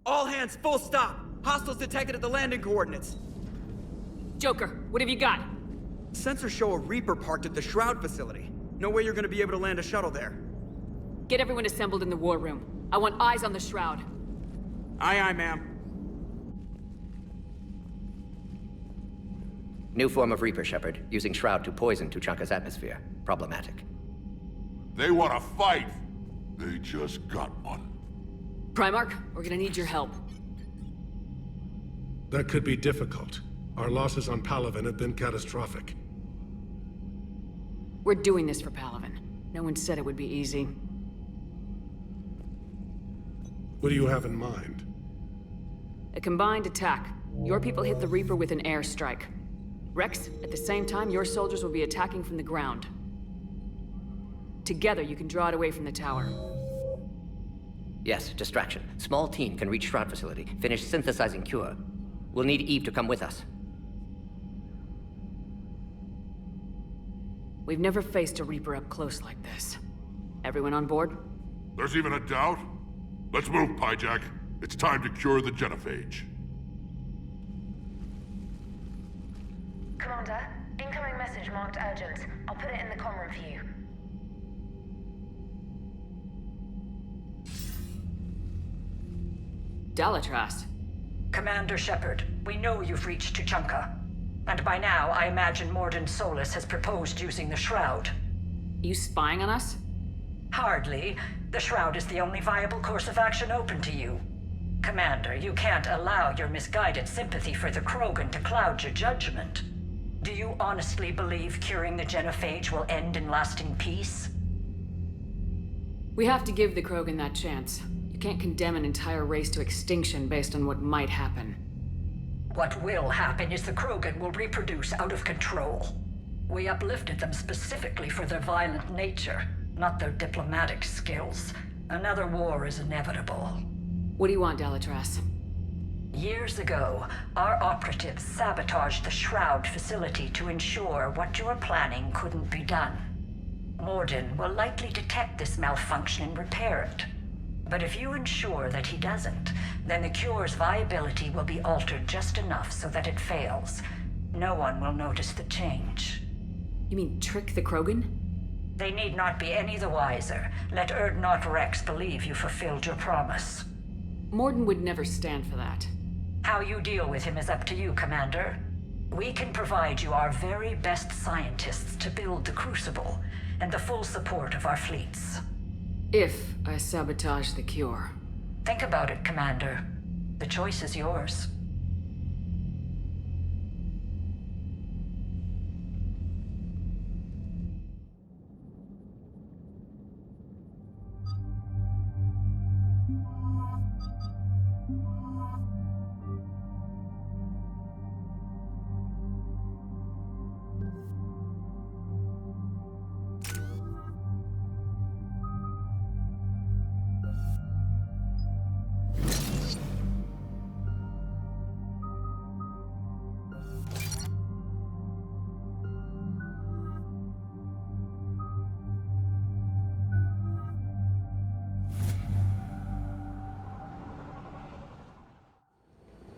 All hands, full stop! Hostiles detected at the landing coordinates! Joker, what have you got? Sensors show a Reaper parked at the Shroud facility. No way you're gonna be able to land a shuttle there. Get everyone assembled in the war room. I want eyes on the Shroud. Aye, aye, ma'am. New form of Reaper, Shepard, using Shroud to poison Tuchanka's atmosphere. Problematic. They want to fight! They just got one. Primarch, we're gonna need your help. That could be difficult. Our losses on Palaven have been catastrophic. We're doing this for Palaven. No one said it would be easy. What do you have in mind? A combined attack. Your people hit the Reaper with an airstrike. Rex, at the same time, your soldiers will be attacking from the ground. Together, you can draw it away from the tower. Yes, distraction. Small team can reach Shroud facility, finish synthesizing cure. We'll need Eve to come with us. We've never faced a Reaper up close like this. Everyone on board? There's even a doubt? Let's move, Pyjack. It's time to cure the Genophage. Commander, incoming message marked urgent. I'll put it in the comm room for you. Dalatras. Commander Shepard, we know you've reached Tuchanka. And by now, I imagine Morden Solus has proposed using the Shroud. You spying on us? Hardly. The Shroud is the only viable course of action open to you. Commander, you can't allow your misguided sympathy for the Krogan to cloud your judgment. Do you honestly believe curing the Genophage will end in lasting peace? We have to give the Krogan that chance. You can't condemn an entire race to extinction based on what might happen. What will happen is the Krogan will reproduce out of control. We uplifted them specifically for their violent nature, not their diplomatic skills. Another war is inevitable. What do you want, Dalatras? Years ago, our operatives sabotaged the Shroud facility to ensure what you were planning couldn't be done. Morden will likely detect this malfunction and repair it. But if you ensure that he doesn't, then the cure's viability will be altered just enough so that it fails. No one will notice the change. You mean trick the Krogan? They need not be any the wiser. Let Urdnot Rex believe you fulfilled your promise. Morden would never stand for that. How you deal with him is up to you, Commander. We can provide you our very best scientists to build the Crucible, and the full support of our fleets. If I sabotage the cure. Think about it, Commander. The choice is yours.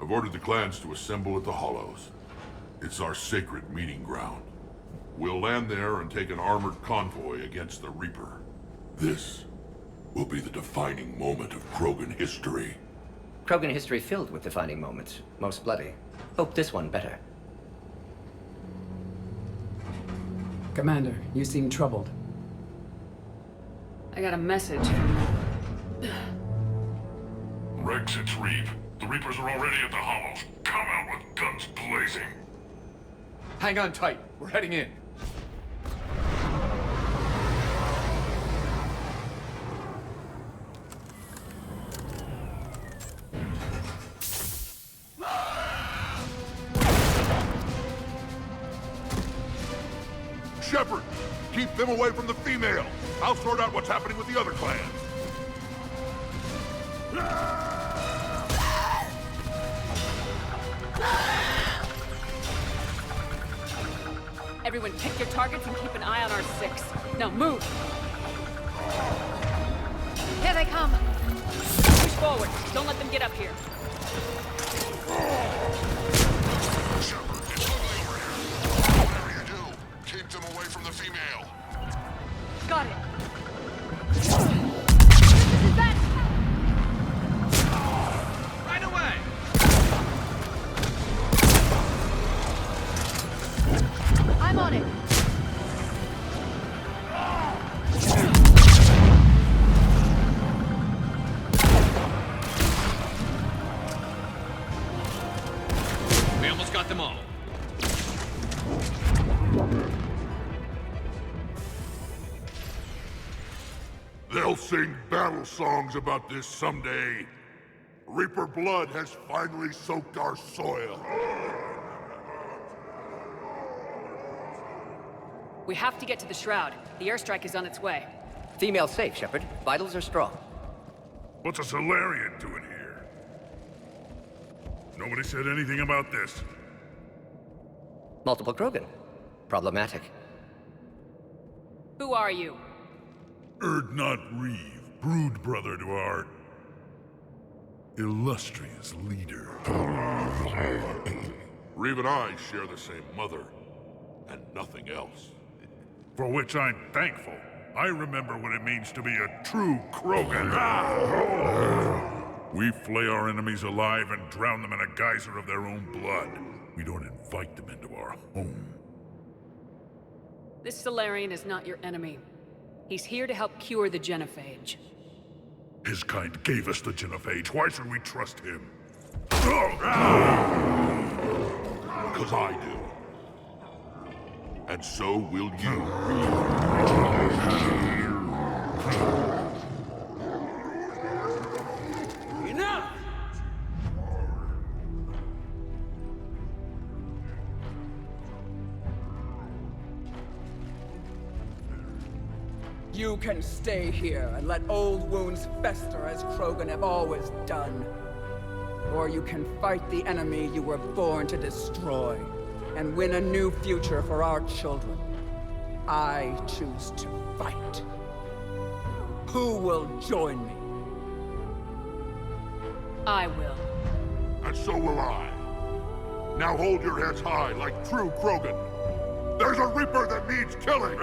I've ordered the clans to assemble at the Hollows. It's our sacred meeting ground. We'll land there and take an armored convoy against the Reaper. This will be the defining moment of Krogan history. Krogan history filled with defining moments, most bloody. Hope this one better. Commander, you seem troubled. I got a message from... Rex, it's Reeve. The Reapers are already at the Hollows. Come out with guns blazing. Hang on tight. We're heading in. Shepard, keep them away from the female. I'll sort out what's happening with the other clans. Everyone pick your targets and keep an eye on our 6. Now move! Here they come! Push forward. Don't let them get up here. Shepard, it's ugly over here. Whatever you do, keep them away from the female. Got it! Right away! I'm on it! We almost got them all. They'll sing battle songs about this someday. Reaper blood has finally soaked our soil. We have to get to the Shroud. The airstrike is on its way. Female safe, Shepard. Vitals are strong. What's a Solarian doing here? Nobody said anything about this. Multiple Krogan. Problematic. Who are you? Erdnot Reeve, brood brother to our illustrious leader. Reeve and I share the same mother, and nothing else. For which I'm thankful. I remember what it means to be a true Krogan. We flay our enemies alive and drown them in a geyser of their own blood. We don't invite them into our home. This Solarian is not your enemy. He's here to help cure the Genophage. His kind gave us the Genophage. Why should we trust him? Because I do. And so will you. Enough! You can stay here and let old wounds fester as Krogan have always done. Or you can fight the enemy you were born to destroy and win a new future for our children. I choose to fight. Who will join me? I will. And so will I. Now hold your heads high like true Krogan. There's a Reaper that needs killing!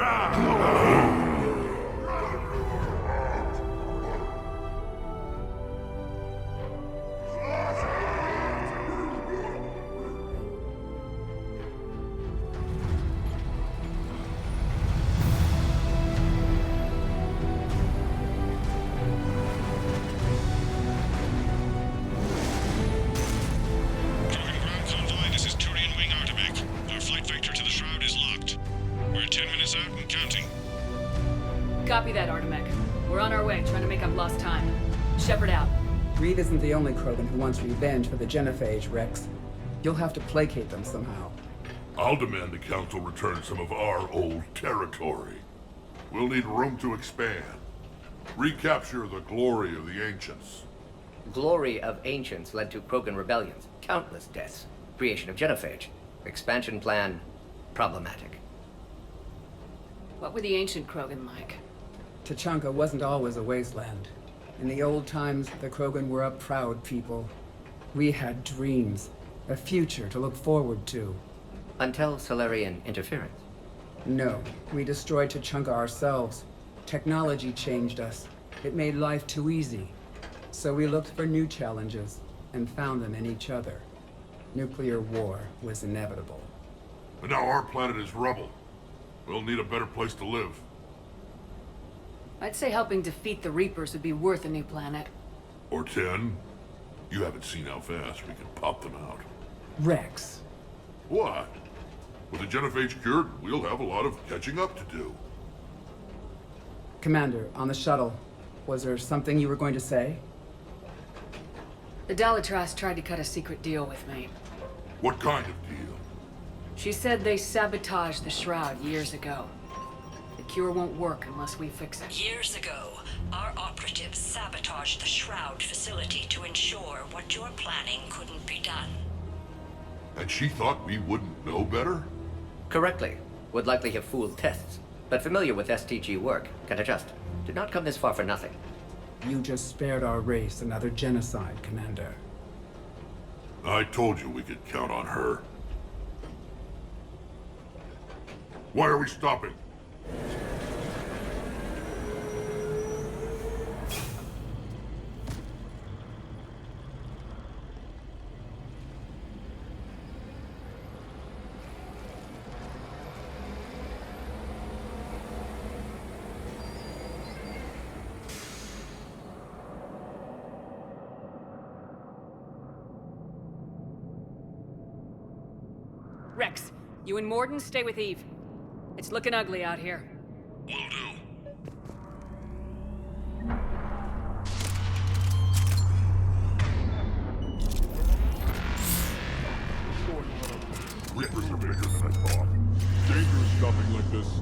Copy that, Artemech. We're on our way, trying to make up lost time. Shepard out. Reeve isn't the only Krogan who wants revenge for the Genophage, Rex. You'll have to placate them somehow. I'll demand the Council return some of our old territory. We'll need room to expand. Recapture the glory of the Ancients. Glory of Ancients led to Krogan rebellions, countless deaths, creation of Genophage. Expansion plan, problematic. What were the ancient Krogan like? Tachanka wasn't always a wasteland. In the old times, the Krogan were a proud people. We had dreams, a future to look forward to. Until Solarian interference. No, we destroyed Tachanka ourselves. Technology changed us. It made life too easy. So we looked for new challenges, and found them in each other. Nuclear war was inevitable. And now our planet is rubble. We'll need a better place to live. I'd say helping defeat the Reapers would be worth a new planet. Or 10. You haven't seen how fast we can pop them out. Rex. What? With the Genophage cured, we'll have a lot of catching up to do. Commander, on the shuttle, was there something you were going to say? The Dalitras tried to cut a secret deal with me. What kind of deal? She said they sabotaged the Shroud years ago. The cure won't work unless we fix it. Years ago, our operatives sabotaged the Shroud facility to ensure what you're planning couldn't be done. And she thought we wouldn't know better? Correctly. Would likely have fooled tests, but familiar with STG work, can adjust. Did not come this far for nothing. You just spared our race another genocide, Commander. I told you we could count on her. Why are we stopping? Rex, you and Morden stay with Eve. It's looking ugly out here. Will do. Reapers are bigger than I thought. Dangerous stuffing like this.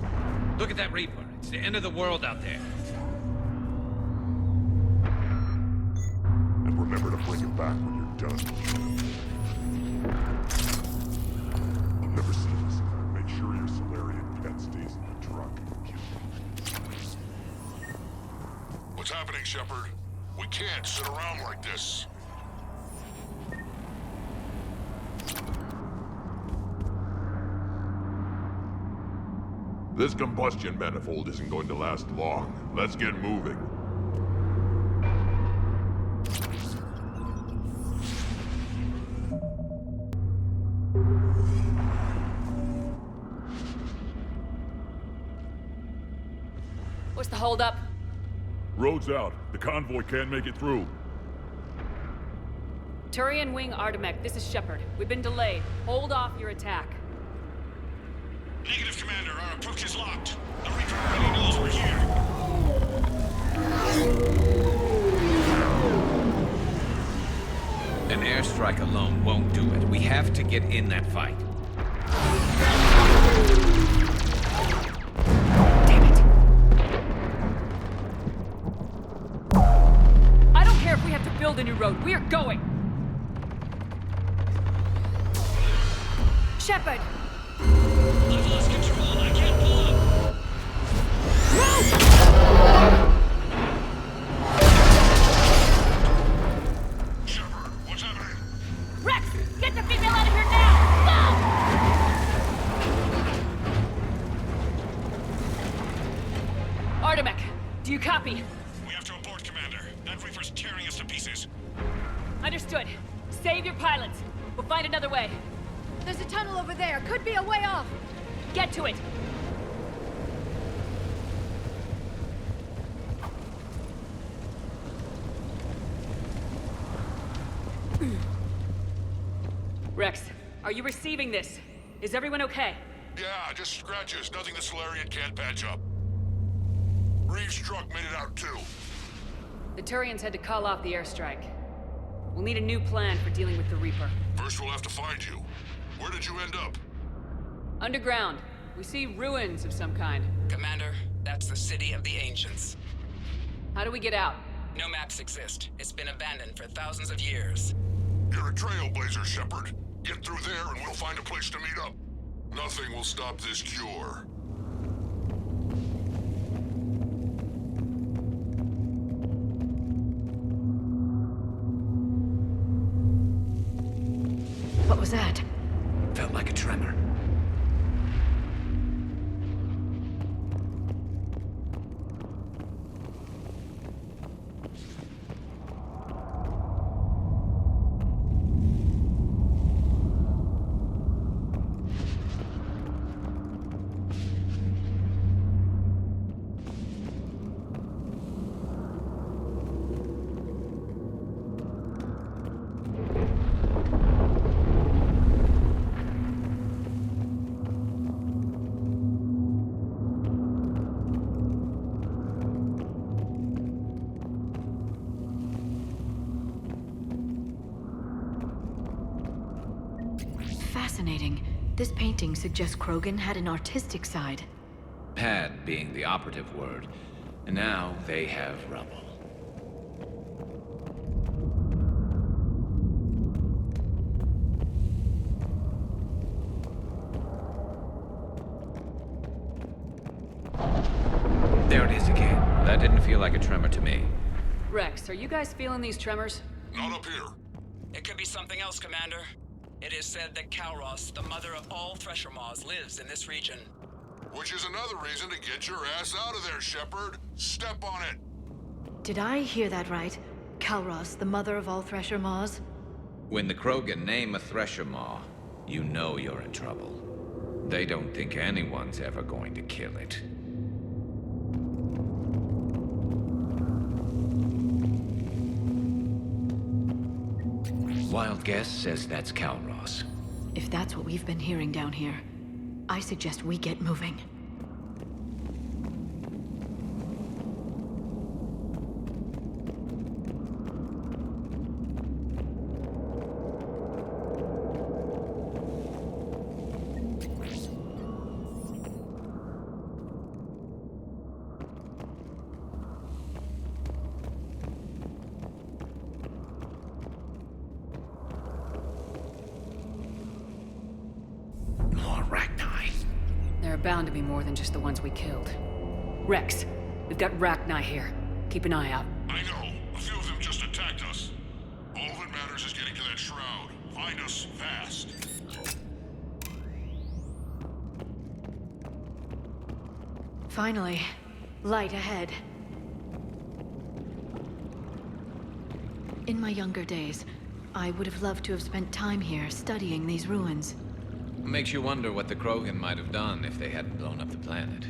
Look at that Reaper. It's the end of the world out there. And remember to bring it back when you're done. I've never seen this. Make sure your Solarian pet stays in the truck. What's happening, Shepard? We can't sit around like this. This combustion manifold isn't going to last long. Let's get moving. What's the holdup? Road's out. The convoy can't make it through. Turian Wing Artemek, this is Shepard. We've been delayed. Hold off your attack. Negative, Commander. Our approach is locked. The Reaper already knows we're here. An airstrike alone won't do it. We have to get in that fight. Damn it! I don't care if we have to build a new road. We are going! Shepard! I've lost control. I can't pull up. Shepard, what's happening? Rex! Get the female out of here now! Go! Artemek, do you copy? We have to abort, Commander. That Reaper's tearing us to pieces. Understood. Save your pilots. We'll find another way. There's a tunnel over there. Could be a way off. Get to it! Rex, are you receiving this? Is everyone okay? Yeah, just scratches. Nothing the Solarian can't patch up. Reeves' truck made it out too. The Turians had to call off the airstrike. We'll need a new plan for dealing with the Reaper. First we'll have to find you. Where did you end up? Underground. We see ruins of some kind. Commander, that's the City of the Ancients. How do we get out? No maps exist. It's been abandoned for thousands of years. You're a trailblazer, Shepard. Get through there and we'll find a place to meet up. Nothing will stop this cure. What was that? Felt like a tremor. Fascinating. This painting suggests Krogan had an artistic side. Had being the operative word. And now they have rubble. That didn't feel like a tremor to me. Rex, are you guys feeling these tremors? Not up here. It could be something else, Commander. It is said that Kalros, the mother of all Thresher Maws, lives in this region. Which is another reason to get your ass out of there, Shepard. Step on it. Did I hear that right? Kalros, the mother of all Thresher Maws? When the Krogan name a Thresher Maw, you know you're in trouble. They don't think anyone's ever going to kill it. Wild guess says that's Kalros. If that's what we've been hearing down here, I suggest we get moving. There are bound to be more than just the ones we killed. Rex, we've got Rachni here. Keep an eye out. I know. A few of them just attacked us. All that matters is getting to that shroud. Find us fast. Finally, light ahead. In my younger days, I would have loved to have spent time here studying these ruins. Makes you wonder what the Krogan might have done if they hadn't blown up the planet.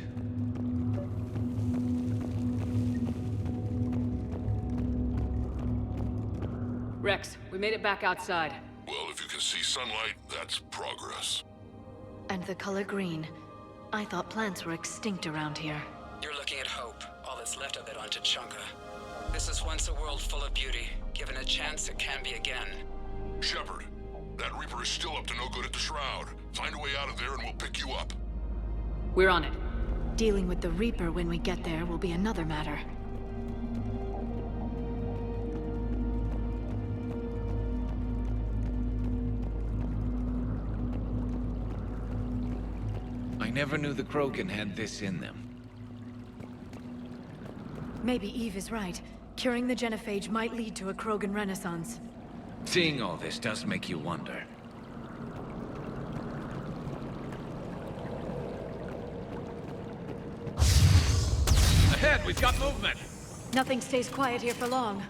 Rex, we made it back outside. Well, if you can see sunlight, that's progress. And the color green. I thought plants were extinct around here. You're looking at hope, all that's left of it on Tuchanka. This is once a world full of beauty. Given a chance, it can be again. Shepard, that Reaper is still up to no good at the Shroud. Find a way out of there and we'll pick you up. We're on it. Dealing with the Reaper when we get there will be another matter. I never knew the Krogan had this in them. Maybe Eve is right. Curing the Genophage might lead to a Krogan renaissance. Seeing all this does make you wonder. Ahead, we've got movement! Nothing stays quiet here for long.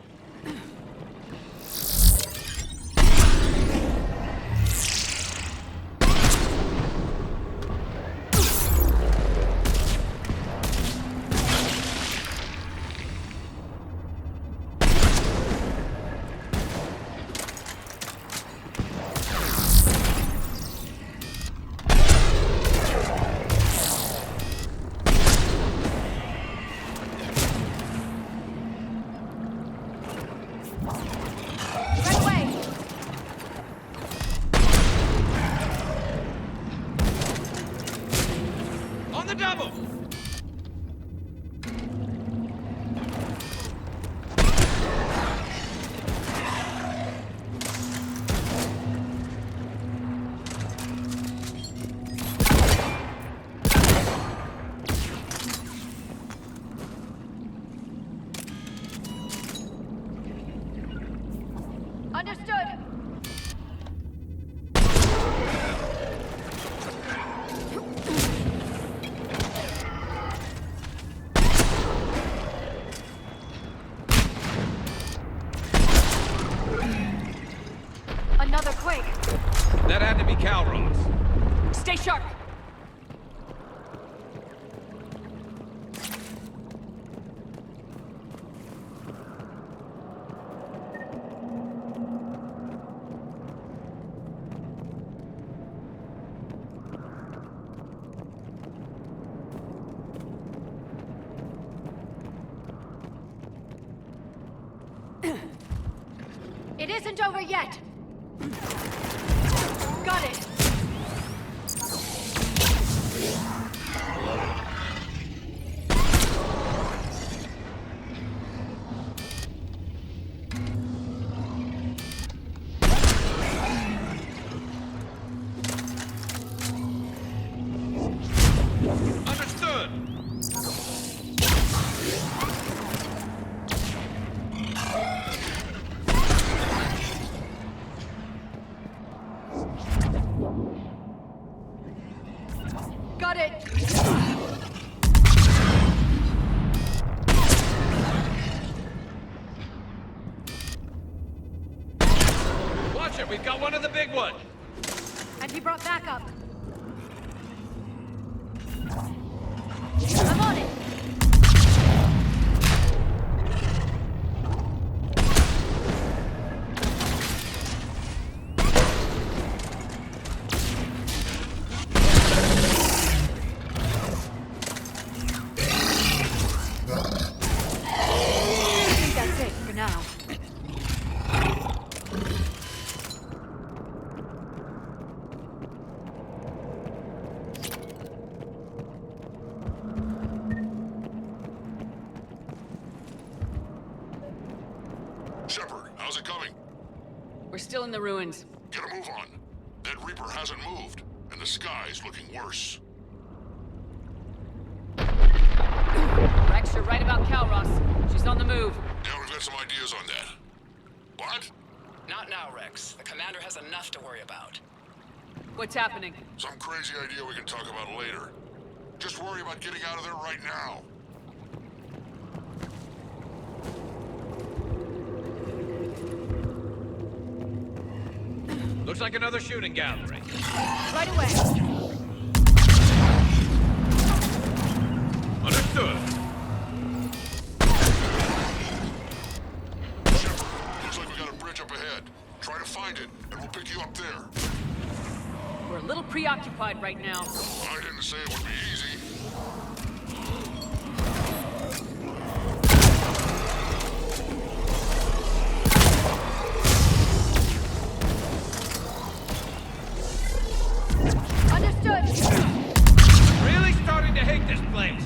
Another quake! That had to be Kalros. Stay sharp! It isn't over yet! Got it! Understood! Got it! Watch it, we've got one of the big ones! And he brought backup. I'm on it! I think that's it for now. Shepard, how's it coming? We're still in the ruins. Get a move on. That Reaper hasn't moved, and the sky's looking worse. Rex, you're right about Calros. She's on the move. Yeah, we've got some ideas on that. What? Not now, Rex. The commander has enough to worry about. What's happening? Some crazy idea we can talk about later. Just worry about getting out of there right now. Looks like another shooting gallery. Right away. Understood. Shepard, looks like we got a bridge up ahead. Try to find it, and we'll pick you up there. We're a little preoccupied right now. I didn't say it would be easy. Understood! Really starting to hate this place.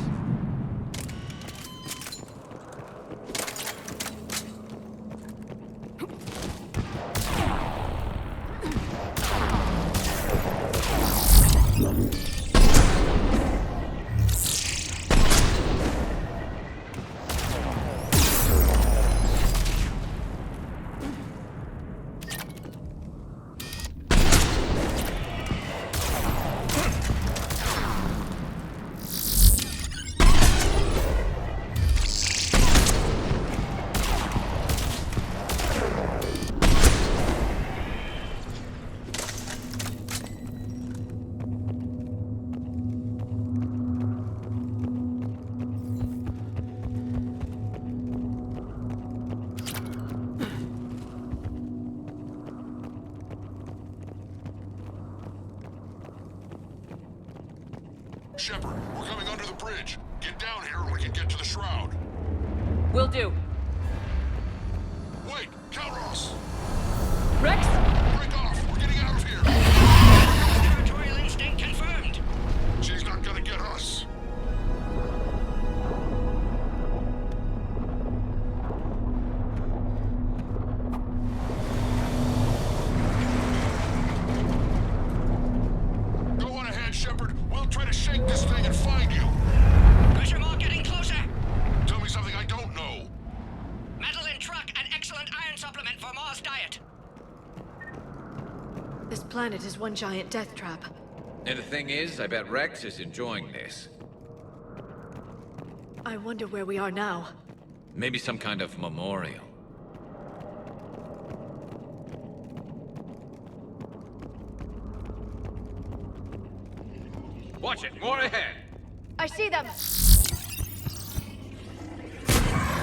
Shepard, we're coming under the bridge. Get down here and we can get to the shroud. Will do. Wait, Calros! Rex? Break off! We're getting out of here! Territorial instinct confirmed. She's not gonna get us. Go on ahead, Shepard. We'll try to shake this thing and find you. Pressure mark getting closer. Tell me something I don't know. Metal in truck and excellent iron supplement for Mars diet. This planet is one giant death trap. And the thing is, I bet Rex is enjoying this. I wonder where we are now. Maybe some kind of memorial. Watch it, more ahead. I see them!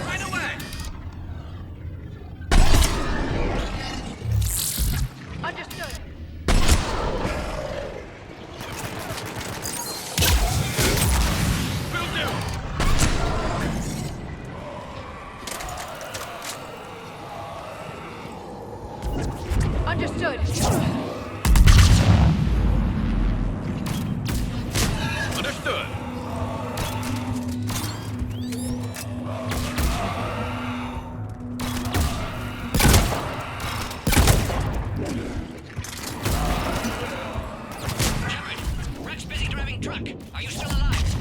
Right away! Understood! Will do! Understood! Understood. Shepard, Rex busy driving truck. Are you still alive?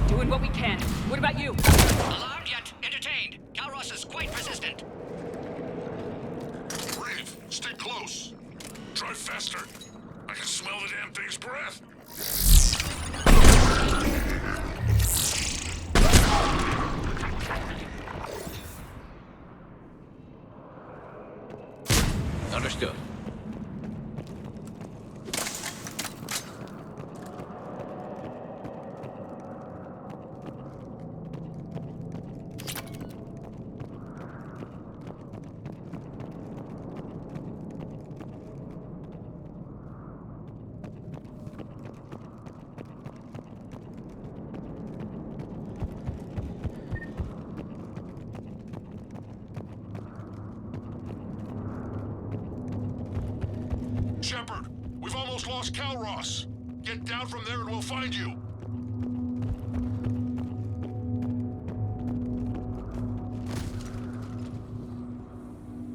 Doing what we can. What about you? Alarmed yet? Entertained. Calros is quite persistent. Breathe. Stay close. Try faster. I can smell the damn thing's breath. Understood. Shepard, we've almost lost Calros. Get down from there and we'll find you.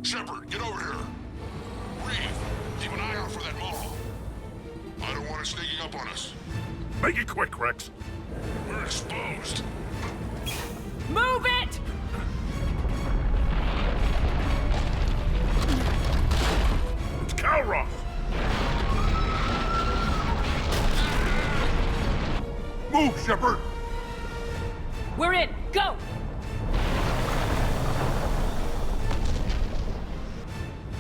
Shepard, get over here. Reeve, keep an eye out for that Maw. I don't want it sneaking up on us. Make it quick, Rex. We're exposed. Move it! It's Calros! Move, Shepard! We're in! Go!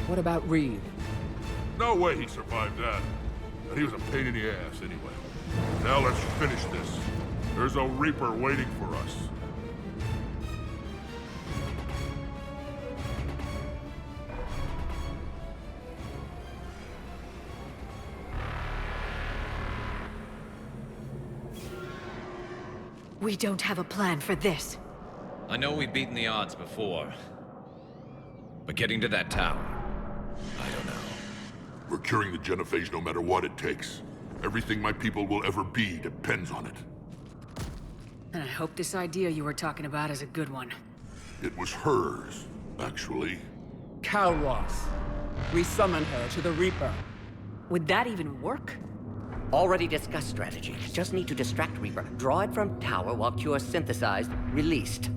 What about Reeve? No way he survived that. And he was a pain in the ass anyway. Now let's finish this. There's a Reaper waiting for us. We don't have a plan for this. I know we've beaten the odds before. But getting to that tower, I don't know. We're curing the Genophage no matter what it takes. Everything my people will ever be depends on it. And I hope this idea you were talking about is a good one. It was hers, actually. Calros. We summon her to the Reaper. Would that even work? Already discussed strategy. Just need to distract Reaper. Draw it from tower while Cure synthesized, released.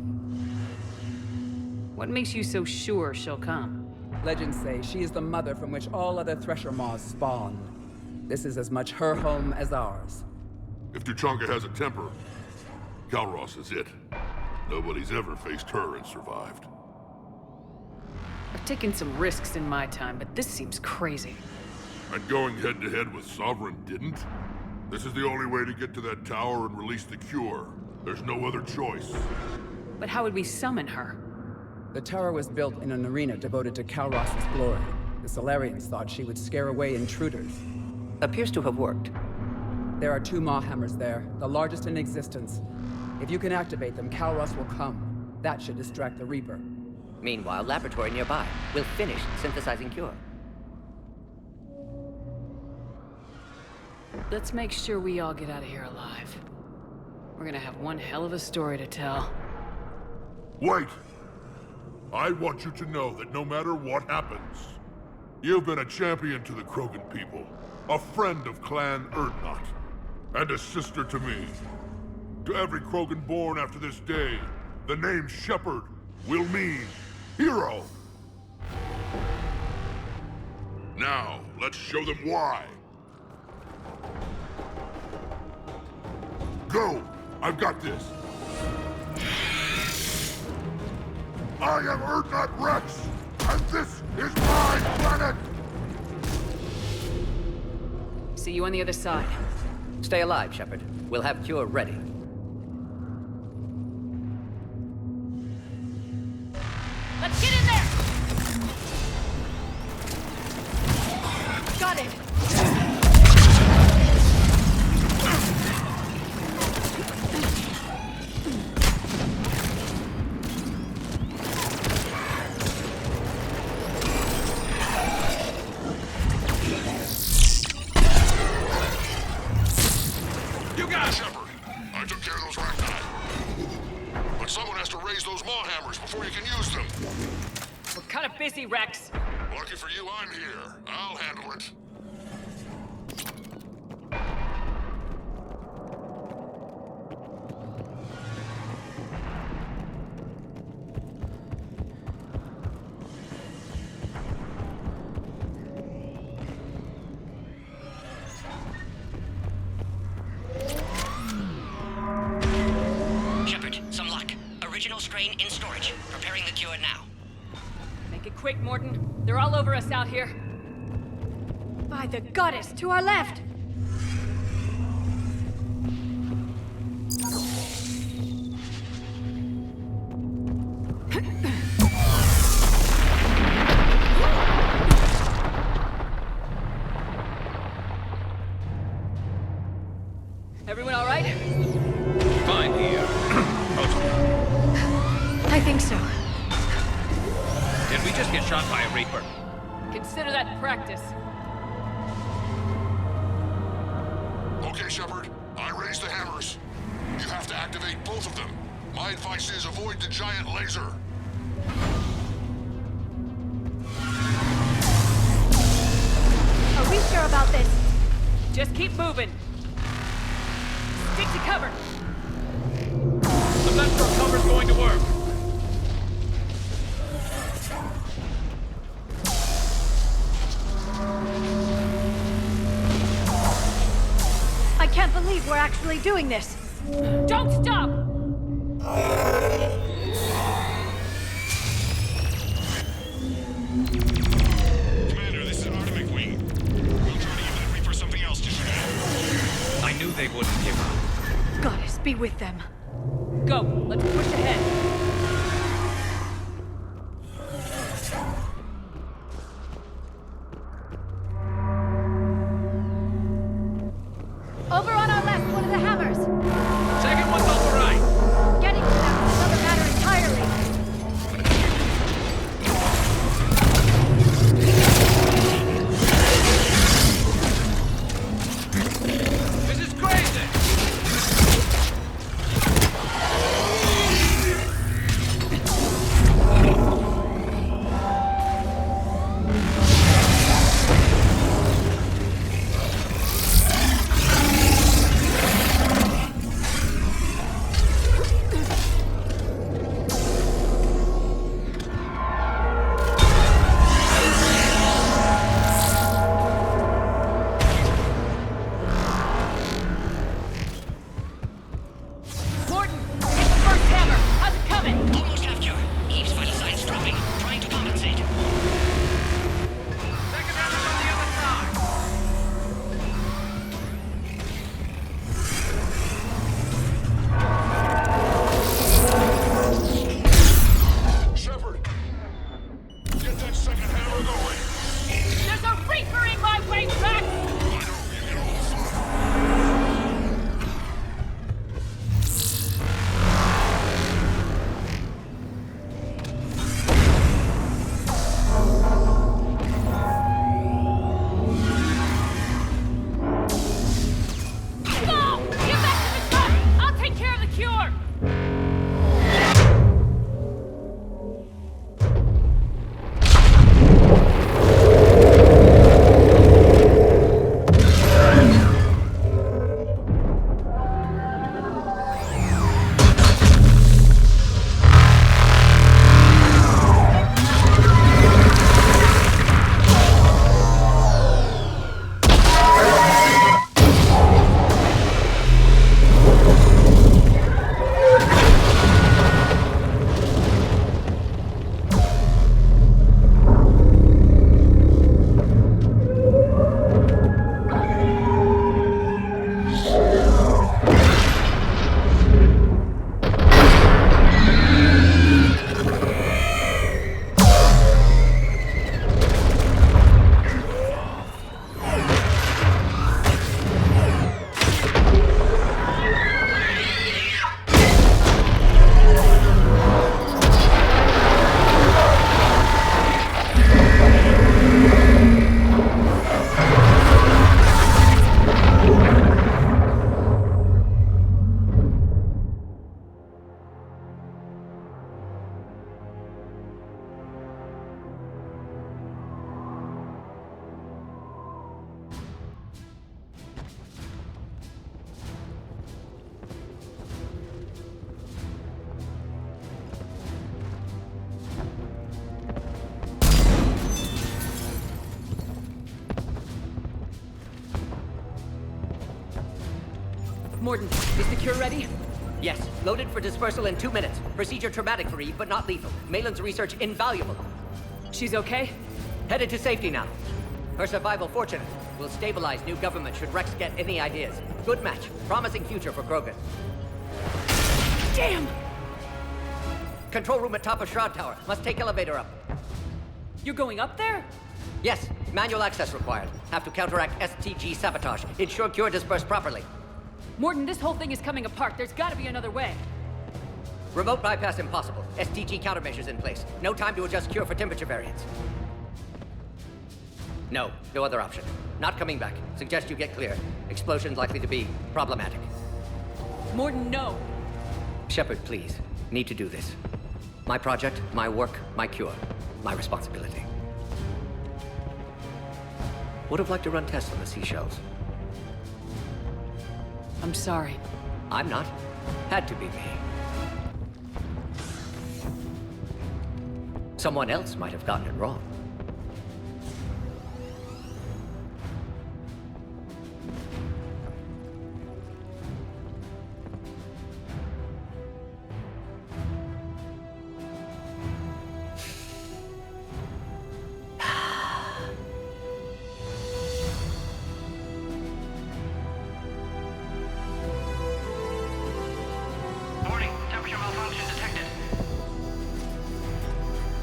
What makes you so sure she'll come? Legends say she is the mother from which all other Thresher Maws spawn. This is as much her home as ours. If Tuchanka has a temper, Calros is it. Nobody's ever faced her and survived. I've taken some risks in my time, but this seems crazy. And going head-to-head with Sovereign didn't? This is the only way to get to that tower and release the cure. There's no other choice. But how would we summon her? The tower was built in an arena devoted to Calros' glory. The Solarians thought she would scare away intruders. Appears to have worked. There are 2 Maw hammers there, the largest in existence. If you can activate them, Calros will come. That should distract the Reaper. Meanwhile, laboratory nearby. We'll finish synthesizing Cure. Let's make sure we all get out of here alive. We're gonna have one hell of a story to tell. Wait! I want you to know that no matter what happens, you've been a champion to the Krogan people, a friend of Clan Urdnot, and a sister to me. To every Krogan born after this day, the name Shepard will mean hero. Now, let's show them why. Go! I've got this! I am Urdnot Rex, and this is my planet! See you on the other side. Stay alive, Shepard. We'll have Cure ready. Let's get in there! Got it! You got it, Shepard! I took care of those ragtime. But someone has to raise those Maw hammers before you can use them. We're kind of busy, Rex. Lucky for you, I'm here. I'll handle it. Make it quick, Morton. They're all over us out here. By the goddess, to our left! Everyone all right? Fine here. I think so. Did we just get shot by a Reaper? Consider that practice. Okay, Shepard. I raised the hammers. You have to activate both of them. My advice is avoid the giant laser. Are we sure about this? Just keep moving. Stick to cover. I'm not sure cover's going to work. I can't believe we're actually doing this. Don't stop! Commander, this is Artemis Wing. We'll try to give that Reaper something else to shoot at. I knew they wouldn't give up. Goddess, be with them. Go, let's push ahead. Over on our left, one of the hammers. Second one's on the right. Getting to them is another matter entirely. This is crazy! Morton, hit the first hammer. How's it coming? Almost half cure. Eve's vital signs dropping. Trying to compensate. Second hammer's on the other side. Shepard! Get that second hammer going! There's a Reaper in my way, Rex! I know, you can hold fire. No! Get back to the truck! I'll take care of the cure! Morton, is the cure ready? Yes, loaded for dispersal in 2 minutes. Procedure traumatic for Eve, but not lethal. Malin's research invaluable. She's okay? Headed to safety now. Her survival fortunate. Will stabilize new government should Rex get any ideas. Good match. Promising future for Krogan. Damn! Control room at top of Shroud Tower. Must take elevator up. You're going up there? Yes, manual access required. Have to counteract STG sabotage. Ensure cure dispersed properly. Morden, this whole thing is coming apart. There's gotta be another way. Remote bypass impossible. STG countermeasures in place. No time to adjust cure for temperature variance. No other option. Not coming back. Suggest you get clear. Explosion's likely to be problematic. Morden, no! Shepard, please. Need to do this. My project, my work, my cure. My responsibility. Would have liked to run tests on the seashells. I'm sorry. I'm not. Had to be me. Someone else might have gotten it wrong. Warning, temperature malfunction detected.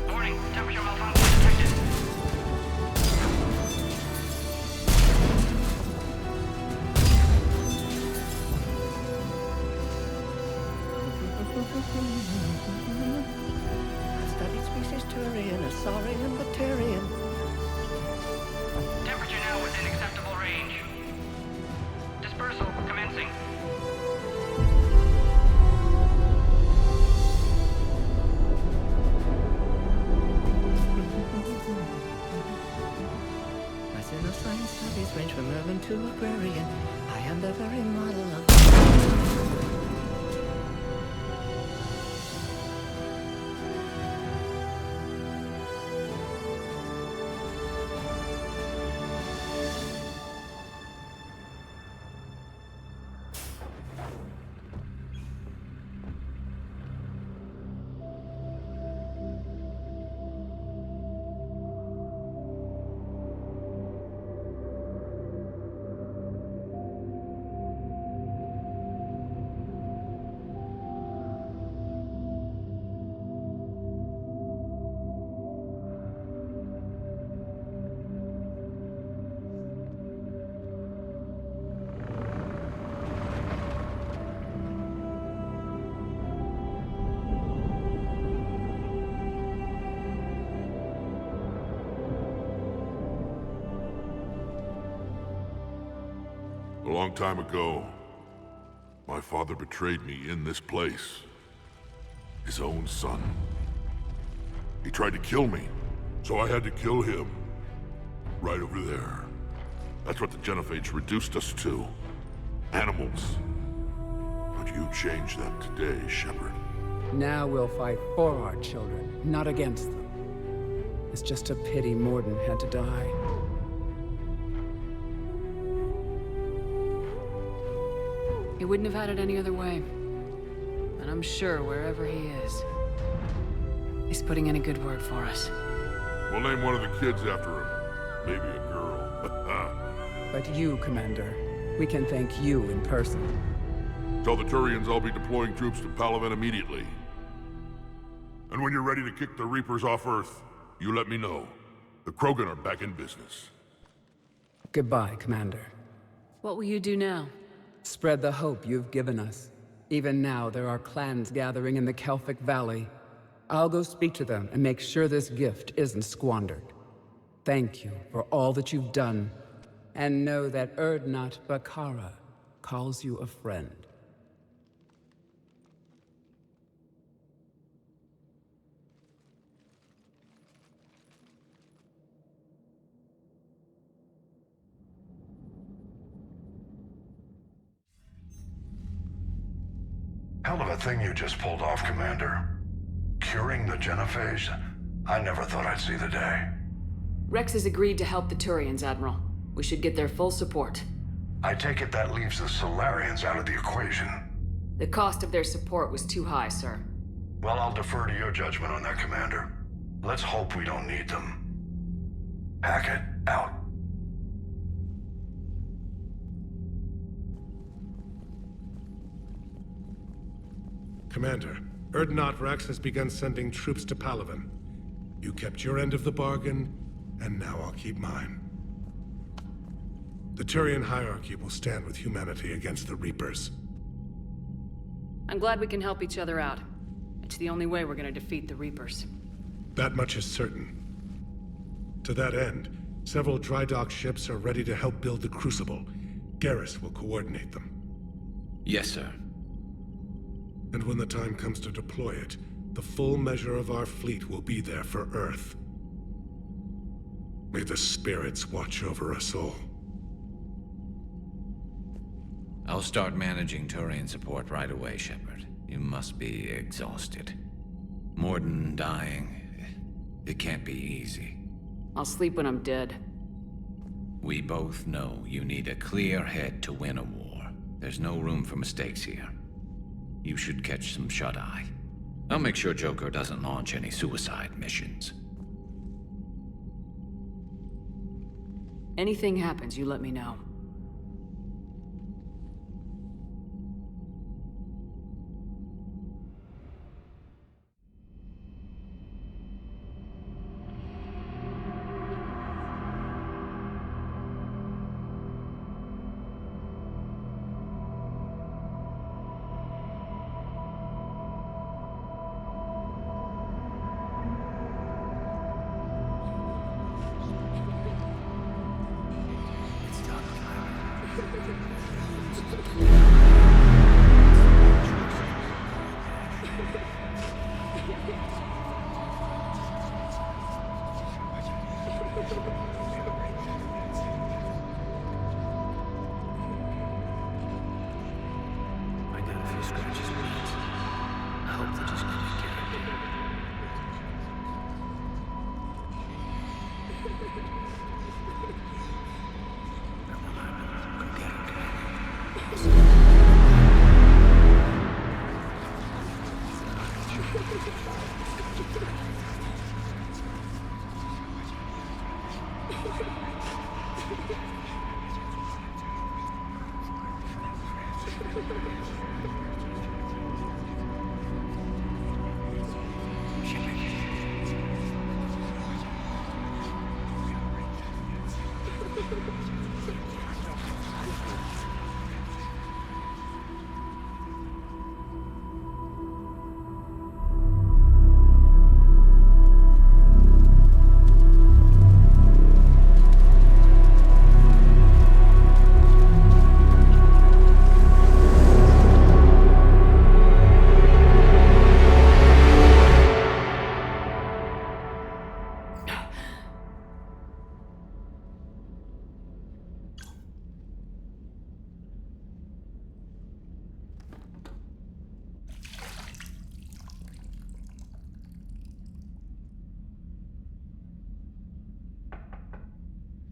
Warning, temperature malfunction detected. Studied species Turian, a saurian Batarian. Temperature now within acceptable range. Dispersal commencing. My science studies range from urban to agrarian. I am the very model of... A long time ago, my father betrayed me in this place. His own son. He tried to kill me, so I had to kill him. Right over there. That's what the Genophage reduced us to. Animals. But you changed that today, Shepard. Now we'll fight for our children, not against them. It's just a pity Morden had to die. He wouldn't have had it any other way. And I'm sure wherever he is, he's putting in a good word for us. We'll name one of the kids after him. Maybe a girl. But you, Commander, we can thank you in person. Tell the Turians I'll be deploying troops to Paragon immediately. And when you're ready to kick the Reapers off Earth, you let me know. The Krogan are back in business. Goodbye, Commander. What will you do now? Spread the hope you've given us. Even now, there are clans gathering in the Kelphic Valley. I'll go speak to them and make sure this gift isn't squandered. Thank you for all that you've done, and know that Erdnot Bakara calls you a friend. Hell of a thing you just pulled off, Commander. Curing the Genophage? I never thought I'd see the day. Rex has agreed to help the Turians, Admiral. We should get their full support. I take it that leaves the Solarians out of the equation. The cost of their support was too high, sir. Well, I'll defer to your judgment on that, Commander. Let's hope we don't need them. Hackett, out. Commander, Urdnot Rex has begun sending troops to Palaven. You kept your end of the bargain, and now I'll keep mine. The Turian hierarchy will stand with humanity against the Reapers. I'm glad we can help each other out. It's the only way we're gonna defeat the Reapers. That much is certain. To that end, several dry dock ships are ready to help build the Crucible. Garrus will coordinate them. Yes, sir. And when the time comes to deploy it, the full measure of our fleet will be there for Earth. May the spirits watch over us all. I'll start managing Turian support right away, Shepard. You must be exhausted. Morden dying. It can't be easy. I'll sleep when I'm dead. We both know you need a clear head to win a war. There's no room for mistakes here. You should catch some shut-eye. I'll make sure Joker doesn't launch any suicide missions. Anything happens, you let me know.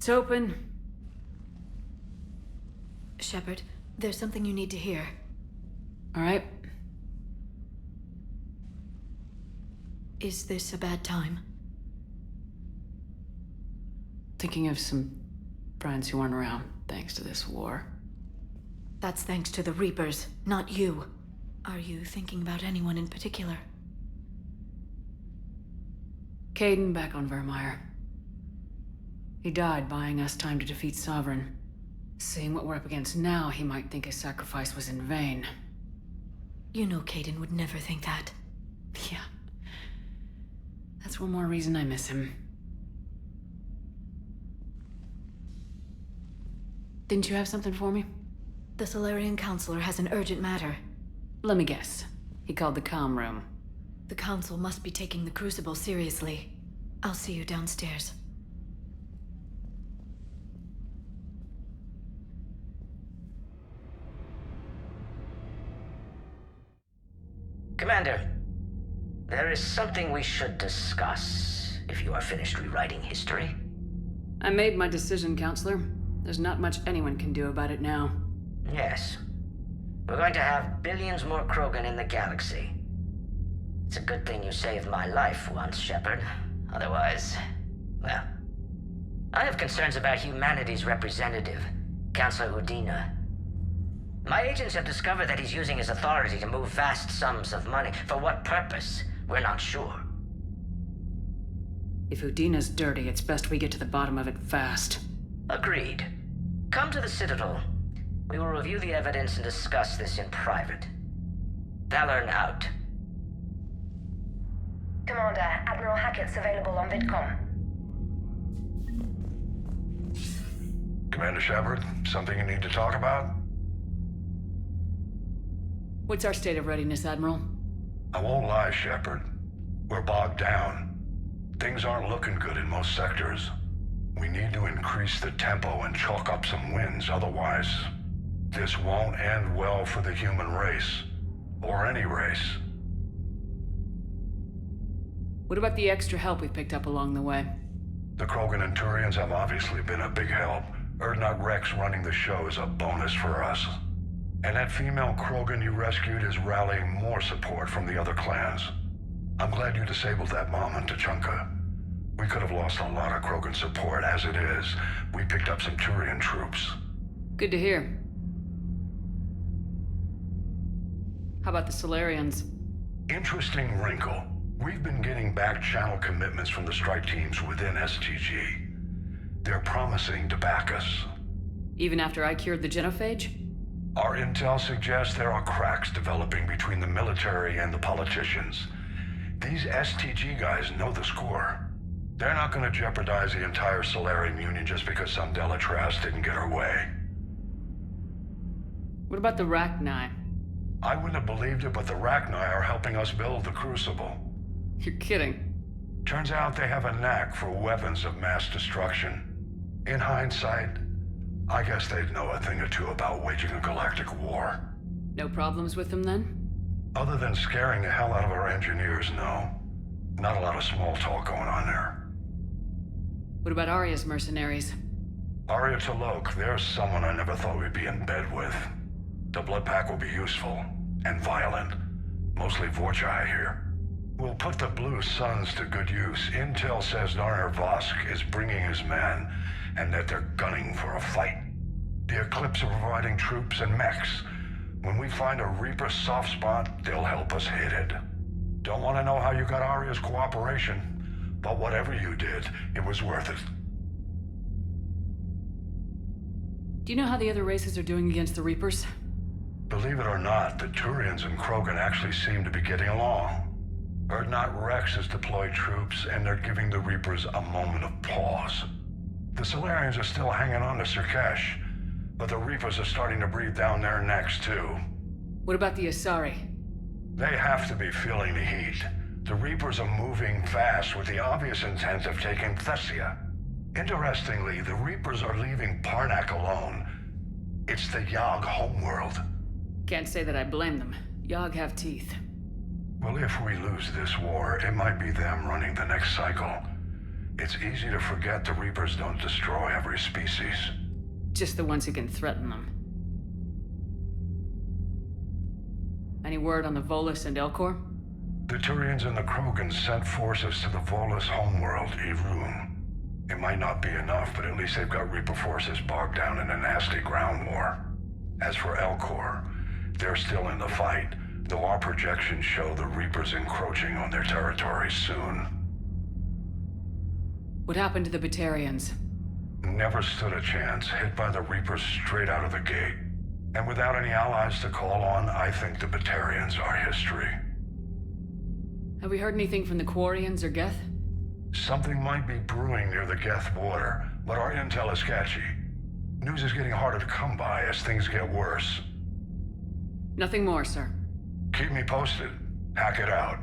It's open. Shepard, there's something you need to hear. All right. Is this a bad time? Thinking of some friends who aren't around thanks to this war. That's thanks to the Reapers, not you. Are you thinking about anyone in particular? Caden back on Vermeer. He died buying us time to defeat Sovereign. Seeing what we're up against now, he might think his sacrifice was in vain. You know Caden would never think that. Yeah. That's one more reason I miss him. Didn't you have something for me? The Solarian Counselor has an urgent matter. Let me guess. He called the comm room. The Council must be taking the Crucible seriously. I'll see you downstairs. Commander, there is something we should discuss, if you are finished rewriting history. I made my decision, Counselor. There's not much anyone can do about it now. Yes. We're going to have billions more Krogan in the galaxy. It's a good thing you saved my life once, Shepard. Otherwise, well, I have concerns about humanity's representative, Councilor Udina. My agents have discovered that he's using his authority to move vast sums of money. For what purpose? We're not sure. If Udina's dirty, it's best we get to the bottom of it fast. Agreed. Come to the Citadel. We will review the evidence and discuss this in private. Valorn out. Commander, Admiral Hackett's available on VidCom. Commander Shepard, something you need to talk about? What's our state of readiness, Admiral? I won't lie, Shepard. We're bogged down. Things aren't looking good in most sectors. We need to increase the tempo and chalk up some wins, otherwise, this won't end well for the human race. Or any race. What about the extra help we picked up along the way? The Krogan and Turians have obviously been a big help. Urdnot Rex running the show is a bonus for us. And that female Krogan you rescued is rallying more support from the other clans. I'm glad you disabled that mom in Tuchanka. We could have lost a lot of Krogan support. As it is, we picked up some Turian troops. Good to hear. How about the Solarians? Interesting wrinkle. We've been getting back-channel commitments from the strike teams within STG. They're promising to back us. Even after I cured the Genophage? Our intel suggests there are cracks developing between the military and the politicians. These STG guys know the score. They're not going to jeopardize the entire Solarian Union just because some Delatras didn't get her way. What about the Rachni? I wouldn't have believed it, but the Rachni are helping us build the Crucible. You're kidding. Turns out they have a knack for weapons of mass destruction. In hindsight, I guess they'd know a thing or two about waging a galactic war. No problems with them then? Other than scaring the hell out of our engineers, no. Not a lot of small talk going on there. What about Arya's mercenaries? Arya T'Loak, there's someone I never thought we'd be in bed with. The blood pack will be useful, and violent. Mostly Vorchai here. We'll put the Blue Suns to good use. Intel says Narner Vosk is bringing his men, and that they're gunning for a fight. The Eclipse are providing troops and mechs. When we find a Reaper soft spot, they'll help us hit it. Don't want to know how you got Arya's cooperation, but whatever you did, it was worth it. Do you know how the other races are doing against the Reapers? Believe it or not, the Turians and Krogan actually seem to be getting along. Urdnot Rex has deployed troops, and they're giving the Reapers a moment of pause. The Solarians are still hanging on to Sirkesh, but the Reapers are starting to breathe down their necks too. What about the Asari? They have to be feeling the heat. The Reapers are moving fast with the obvious intent of taking Thessia. Interestingly, the Reapers are leaving Parnak alone. It's the Yogg homeworld. Can't say that I blame them. Yogg have teeth. Well, if we lose this war, it might be them running the next cycle. It's easy to forget the Reapers don't destroy every species. Just the ones who can threaten them. Any word on the Volus and Elcor? The Turians and the Krogans sent forces to the Volus homeworld, Irun. It might not be enough, but at least they've got Reaper forces bogged down in a nasty ground war. As for Elcor, they're still in the fight, though our projections show the Reapers encroaching on their territory soon. What happened to the Batarians? Never stood a chance, hit by the Reapers straight out of the gate. And without any allies to call on, I think the Batarians are history. Have we heard anything from the Quarians or Geth? Something might be brewing near the Geth border, but our intel is sketchy. News is getting harder to come by as things get worse. Nothing more, sir. Keep me posted. Hack it out.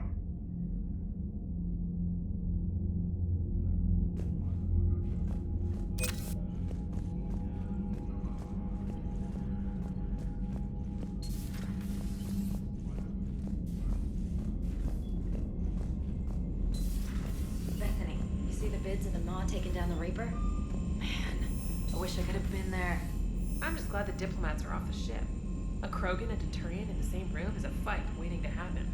Bethany, you see the vids of the Maw taking down the Reaper? Man, I wish I could have been there. I'm just glad the diplomats are off the ship. A Krogan and a Turian in the same room is a fight waiting to happen.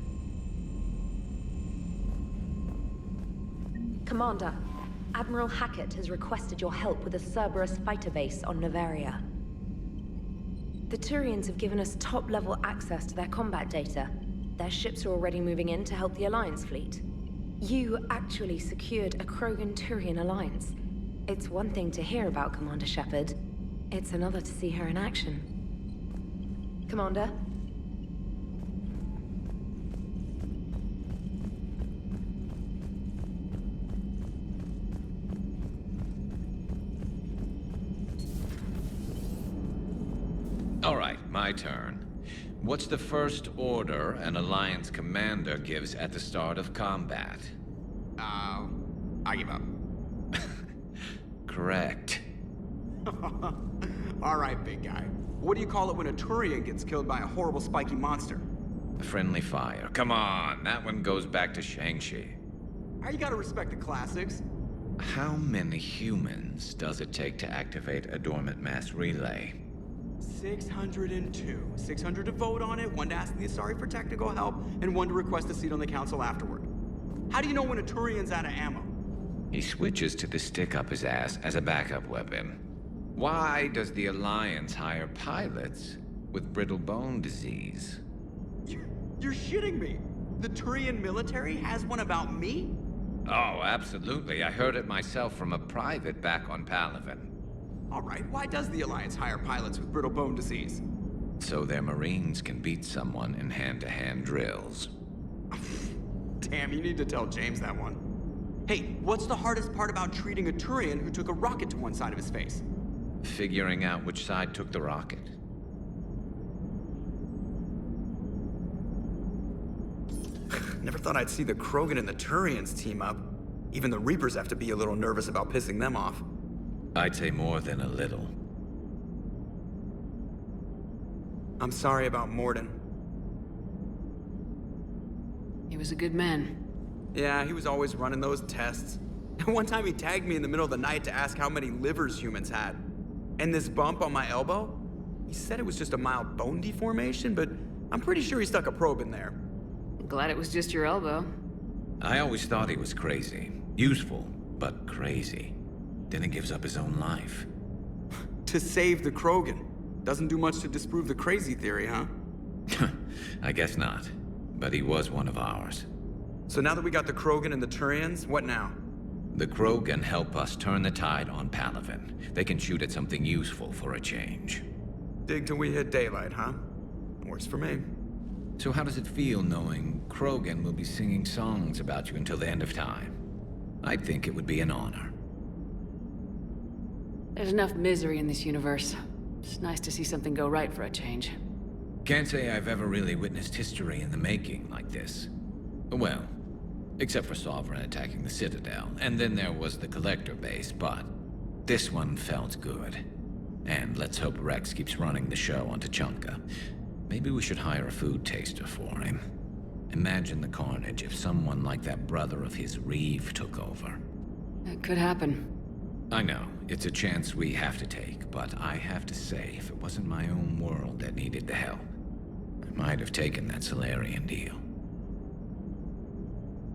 Commander, Admiral Hackett has requested your help with a Cerberus fighter base on Novaria. The Turians have given us top-level access to their combat data. Their ships are already moving in to help the Alliance fleet. You actually secured a Krogan-Turian alliance. It's one thing to hear about Commander Shepard. It's another to see her in action. Commander? All right, my turn. What's the first order an Alliance commander gives at the start of combat? I give up. Correct. All right, big guy. What do you call it when a Turian gets killed by a horrible spiky monster? Friendly fire. Come on, that one goes back to Shang-Chi. You gotta respect the classics. How many humans does it take to activate a dormant mass relay? 602. 600 to vote on it, 1 to ask the Asari for technical help, and 1 to request a seat on the council afterward. How do you know when a Turian's out of ammo? He switches to the stick up his ass as a backup weapon. Why does the Alliance hire pilots with brittle bone disease? You're shitting me! The Turian military has one about me? Oh, absolutely. I heard it myself from a private back on Palaven. Alright, why does the Alliance hire pilots with brittle bone disease? So their Marines can beat someone in hand-to-hand drills. Damn, you need to tell James that one. Hey, what's the hardest part about treating a Turian who took a rocket to one side of his face? Figuring out which side took the rocket. Never thought I'd see the Krogan and the Turians team up. Even the Reapers have to be a little nervous about pissing them off. I'd say more than a little. I'm sorry about Morden. He was a good man. Yeah, he was always running those tests. One time he tagged me in the middle of the night to ask how many livers humans had. And this bump on my elbow? He said it was just a mild bone deformation, but I'm pretty sure he stuck a probe in there. Glad it was just your elbow. I always thought he was crazy. Useful, but crazy. Then he gives up his own life. To save the Krogan. Doesn't do much to disprove the crazy theory, huh? I guess not. But he was one of ours. So now that we got the Krogan and the Turians, what now? The Krogan help us turn the tide on Palaven. They can shoot at something useful for a change. Dig till we hit daylight, huh? Works for me. So how does it feel knowing Krogan will be singing songs about you until the end of time? I think it would be an honor. There's enough misery in this universe. It's nice to see something go right for a change. Can't say I've ever really witnessed history in the making like this. Well, except for Sovereign attacking the Citadel, and then there was the Collector base, but this one felt good. And let's hope Rex keeps running the show on Tuchanka. Maybe we should hire a food taster for him. Imagine the carnage if someone like that brother of his, Reeve, took over. It could happen. I know, it's a chance we have to take, but I have to say, if it wasn't my own world that needed the help, I might have taken that Solarian deal.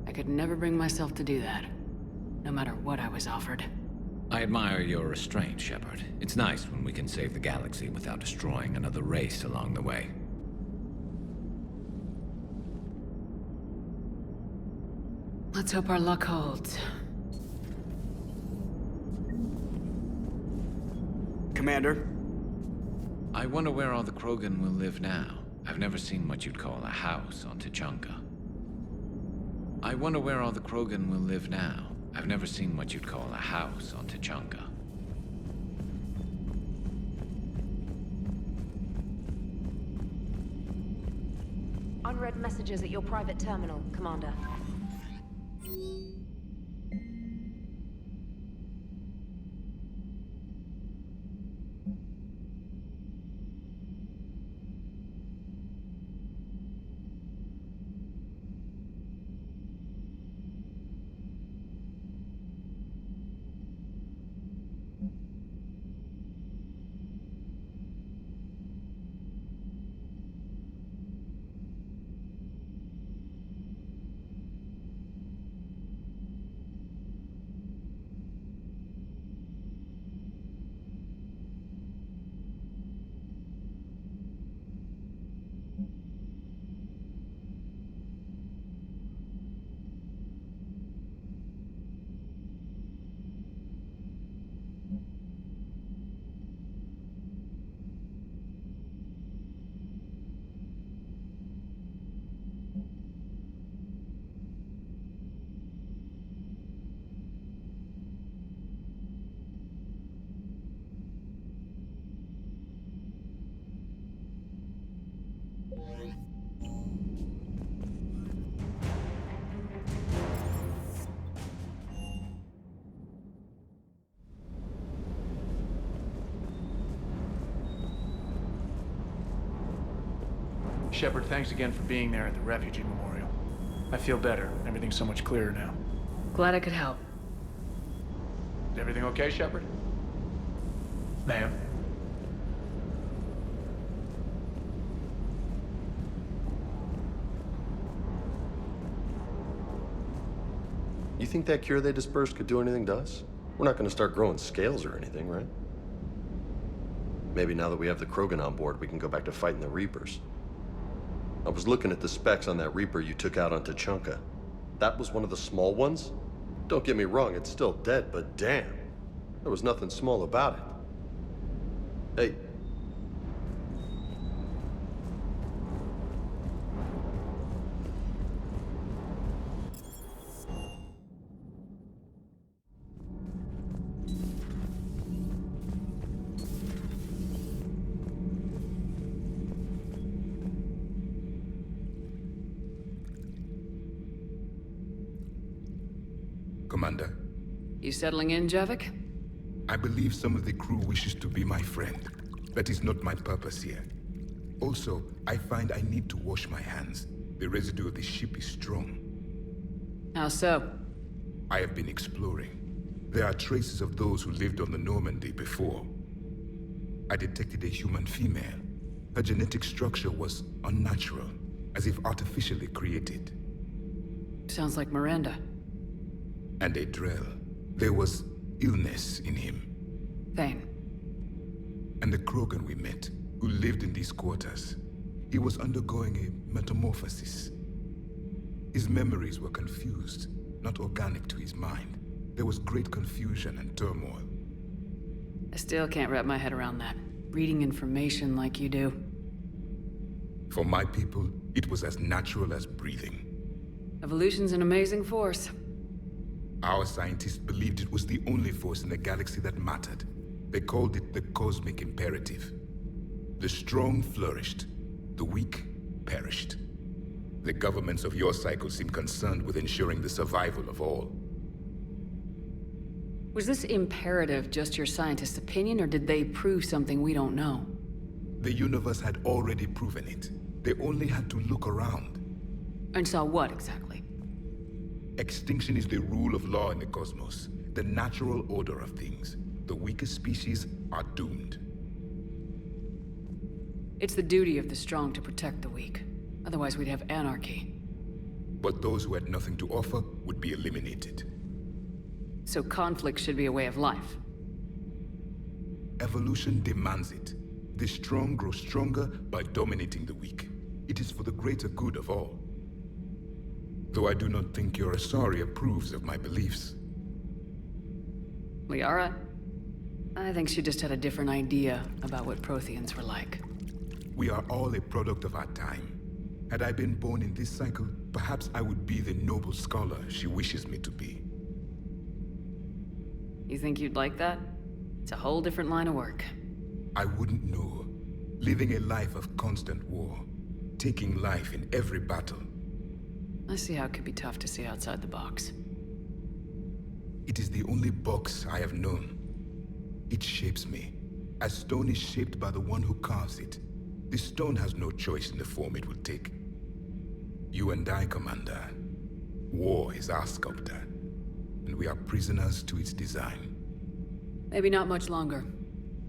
I could never bring myself to do that, no matter what I was offered. I admire your restraint, Shepard. It's nice when we can save the galaxy without destroying another race along the way. Let's hope our luck holds. Commander? I wonder where all the Krogan will live now. I've never seen what you'd call a house on Tuchanka. I wonder where all the Krogan will live now. I've never seen what you'd call a house on Tuchanka. Unread messages at your private terminal, Commander. Shepard, thanks again for being there at the Refugee Memorial. I feel better. Everything's so much clearer now. Glad I could help. Is everything okay, Shepard? Ma'am? You think that cure they dispersed could do anything to us? We're not gonna start growing scales or anything, right? Maybe now that we have the Krogan on board, we can go back to fighting the Reapers. I was looking at the specs on that Reaper you took out on Tuchanka. That was one of the small ones? Don't get me wrong, it's still dead, but damn. There was nothing small about it. Hey. Commander. You settling in, Javik? I believe some of the crew wishes to be my friend. That is not my purpose here. Also, I find I need to wash my hands. The residue of the ship is strong. How so? I have been exploring. There are traces of those who lived on the Normandy before. I detected a human female. Her genetic structure was unnatural, as if artificially created. Sounds like Miranda. And a Drell. There was illness in him. Thane. And the Krogan we met, who lived in these quarters. He was undergoing a metamorphosis. His memories were confused, not organic to his mind. There was great confusion and turmoil. I still can't wrap my head around that. Reading information like you do. For my people, it was as natural as breathing. Evolution's an amazing force. Our scientists believed it was the only force in the galaxy that mattered. They called it the cosmic imperative. The strong flourished, the weak perished. The governments of your cycle seem concerned with ensuring the survival of all. Was this imperative just your scientist's opinion, or did they prove something we don't know? The universe had already proven it. They only had to look around. And saw what, exactly? Extinction is the rule of law in the cosmos, the natural order of things. The weakest species are doomed. It's the duty of the strong to protect the weak. Otherwise we'd have anarchy. But those who had nothing to offer would be eliminated. So conflict should be a way of life. Evolution demands it. The strong grow stronger by dominating the weak. It is for the greater good of all. Though I do not think your Asari approves of my beliefs. Liara? I think she just had a different idea about what Protheans were like. We are all a product of our time. Had I been born in this cycle, perhaps I would be the noble scholar she wishes me to be. You think you'd like that? It's a whole different line of work. I wouldn't know. Living a life of constant war. Taking life in every battle. I see how it could be tough to see outside the box. It is the only box I have known. It shapes me, as stone is shaped by the one who carves it. The stone has no choice in the form it will take. You and I, Commander. War is our sculptor, and we are prisoners to its design. Maybe not much longer.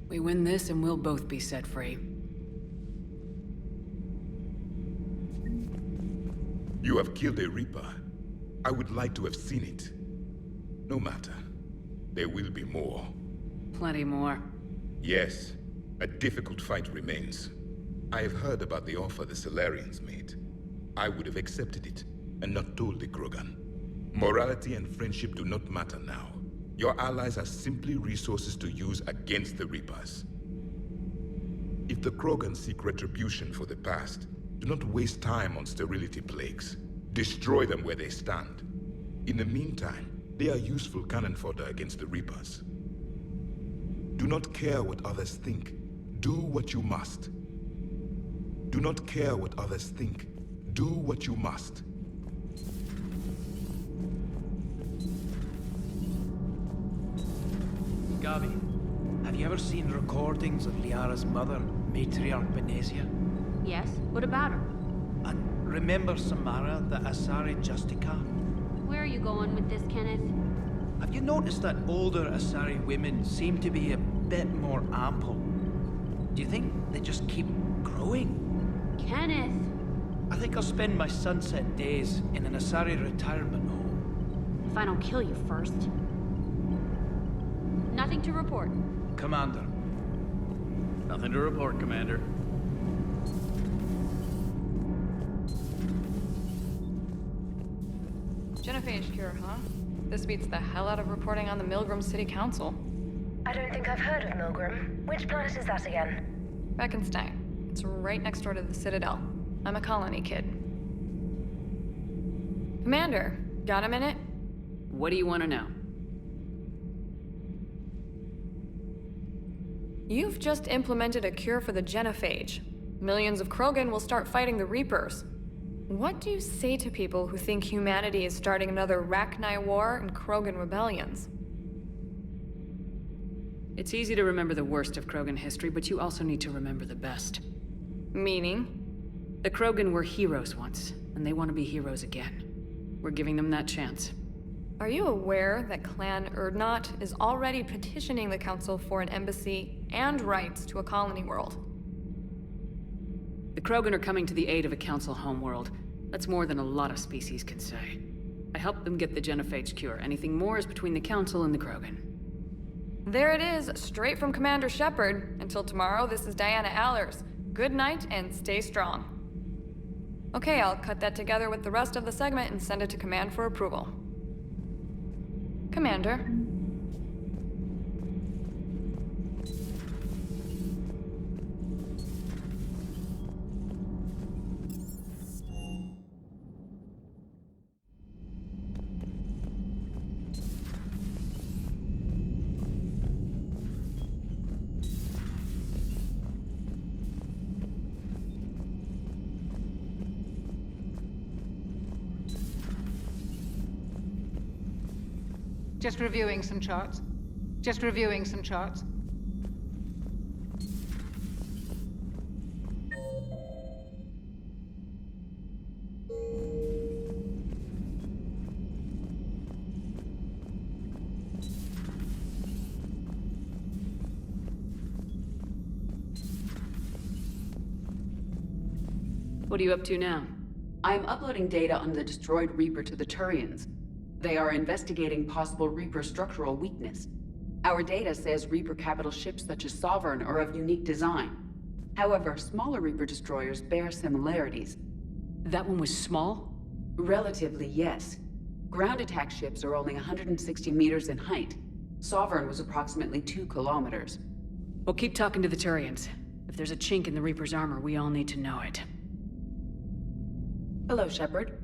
We win this and we'll both be set free. You have killed a Reaper. I would like to have seen it. No matter. There will be more. Plenty more. Yes. A difficult fight remains. I have heard about the offer the Solarians made. I would have accepted it, and not told the Krogan. Morality and friendship do not matter now. Your allies are simply resources to use against the Reapers. If the Krogan seek retribution for the past, do not waste time on sterility plagues. Destroy them where they stand. In the meantime, they are useful cannon fodder against the Reapers. Do not care what others think. Do what you must. Do not care what others think. Do what you must. Gavi, have you ever seen recordings of Liara's mother, Matriarch Benezia? Yes? What about her? Remember Samara, the Asari Justica? Where are you going with this, Kenneth? Have you noticed that older Asari women seem to be a bit more ample? Do you think they just keep growing? Kenneth! I think I'll spend my sunset days in an Asari retirement home. If I don't kill you first. Nothing to report. Commander. Nothing to report, Commander. Genophage cure, huh? This beats the hell out of reporting on the Milgram City Council. I don't think I've heard of Milgram. Which planet is that again? Reckenstein. It's right next door to the Citadel. I'm a colony kid. Commander, got a minute? What do you want to know? You've just implemented a cure for the Genophage. Millions of Krogan will start fighting the Reapers. What do you say to people who think humanity is starting another Rachni War and Krogan rebellions? It's easy to remember the worst of Krogan history, but you also need to remember the best. Meaning? The Krogan were heroes once, and they want to be heroes again. We're giving them that chance. Are you aware that Clan Urdnot is already petitioning the Council for an embassy and rights to a colony world? The Krogan are coming to the aid of a Council homeworld. That's more than a lot of species can say. I helped them get the Genophage cure. Anything more is between the Council and the Krogan. There it is, straight from Commander Shepard. Until tomorrow, this is Diana Allers. Good night and stay strong. Okay, I'll cut that together with the rest of the segment and send it to Command for approval. Commander. Just reviewing some charts. Just reviewing some charts. What are you up to now? I am uploading data on the destroyed Reaper to the Turians. They are investigating possible Reaper structural weakness. Our data says Reaper capital ships such as Sovereign are of unique design. However, smaller Reaper destroyers bear similarities. That one was small? Relatively, yes. Ground attack ships are only 160 meters in height. Sovereign was approximately 2 kilometers. Well, keep talking to the Turians. If there's a chink in the Reaper's armor, we all need to know it. Hello, Shepard.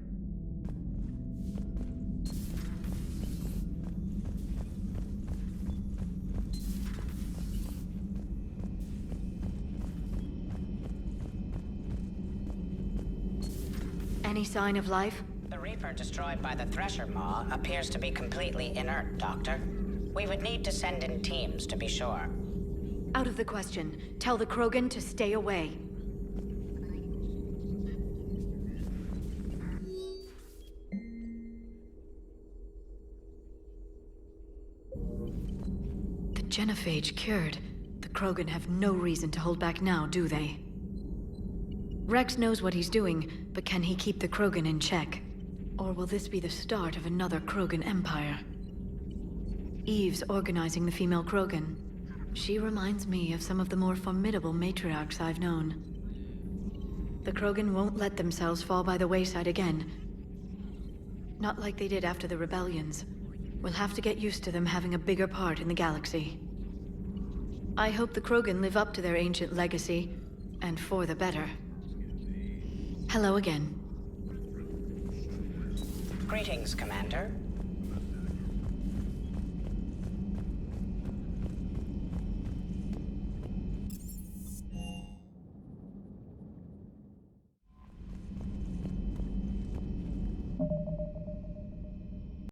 Any sign of life? The Reaper destroyed by the Thresher Maw appears to be completely inert, Doctor. We would need to send in teams to be sure. Out of the question. Tell the Krogan to stay away. The Genophage cured. The Krogan have no reason to hold back now, do they? Rex knows what he's doing, but can he keep the Krogan in check? Or will this be the start of another Krogan empire? Eve's organizing the female Krogan. She reminds me of some of the more formidable matriarchs I've known. The Krogan won't let themselves fall by the wayside again. Not like they did after the rebellions. We'll have to get used to them having a bigger part in the galaxy. I hope the Krogan live up to their ancient legacy, and for the better. Hello again. Greetings, Commander.